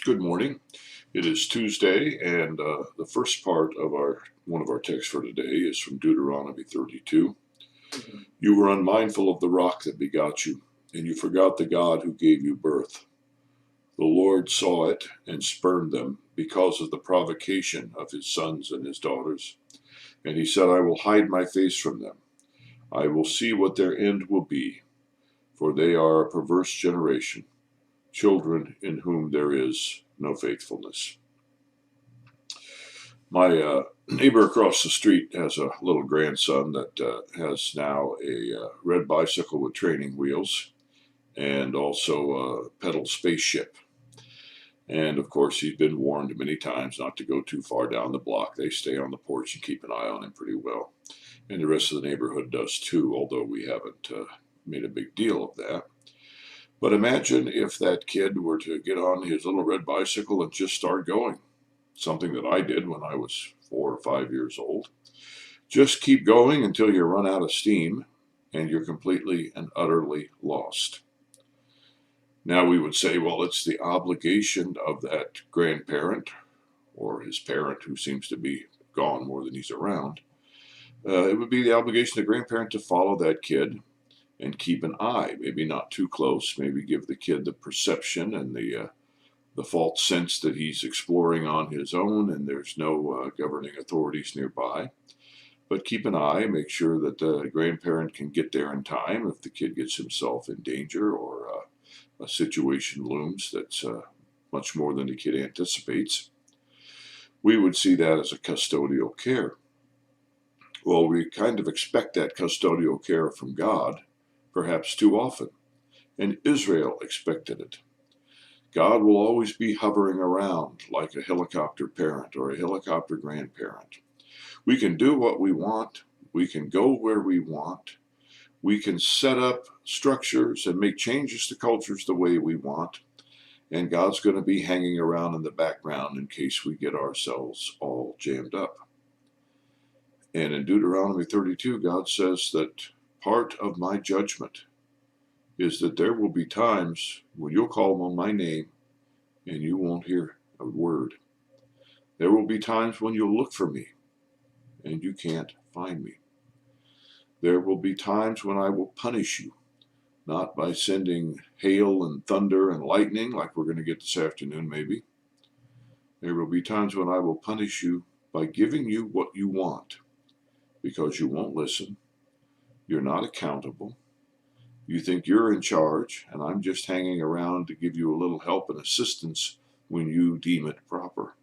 Good morning. It is Tuesday, and the first part of one of our texts for today is from Deuteronomy 32. You were unmindful of the rock that begot you, and you forgot the God who gave you birth. The Lord saw it and spurned them because of the provocation of his sons and his daughters. And he said, I will hide my face from them. I will see what their end will be, for they are a perverse generation, children in whom there is no faithfulness. My neighbor across the street has a little grandson that has now a red bicycle with training wheels and also a pedal spaceship. And of course, he's been warned many times not to go too far down the block. They stay on the porch and keep an eye on him pretty well. And the rest of the neighborhood does too, although we haven't made a big deal of that. But imagine if that kid were to get on his little red bicycle and just start going. Something that I did when I was 4 or 5 years old. Just keep going until you run out of steam and you're completely and utterly lost. Now we would say, well, it's the obligation of that grandparent or his parent who seems to be gone more than he's around. It would be the obligation of the grandparent to follow that kid and keep an eye, maybe not too close, maybe give the kid the perception and the false sense that he's exploring on his own and there's no governing authorities nearby. But keep an eye, make sure that the grandparent can get there in time if the kid gets himself in danger or a situation looms that's much more than the kid anticipates. We would see that as a custodial care. Well, we kind of expect that custodial care from God, perhaps too often, and Israel expected it. God will always be hovering around like a helicopter parent or a helicopter grandparent. We can do what we want. We can go where we want. We can set up structures and make changes to cultures the way we want. And God's going to be hanging around in the background in case we get ourselves all jammed up. And in Deuteronomy 32, God says that part of my judgment is that there will be times when you'll call on my name and you won't hear a word. There will be times when you'll look for me and you can't find me. There will be times when I will punish you, not by sending hail and thunder and lightning like we're going to get this afternoon maybe. There will be times when I will punish you by giving you what you want because you won't listen. You're not accountable. You think you're in charge, and I'm just hanging around to give you a little help and assistance when you deem it proper.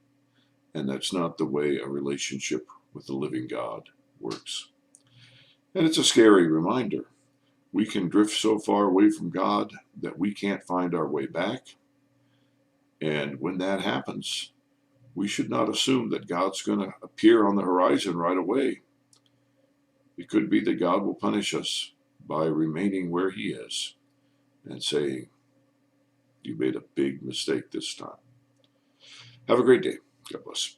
And that's not the way a relationship with the living God works. And it's a scary reminder. We can drift so far away from God that we can't find our way back. And when that happens, we should not assume that God's going to appear on the horizon right away. It could be that God will punish us by remaining where he is and saying, you made a big mistake this time. Have a great day. God bless.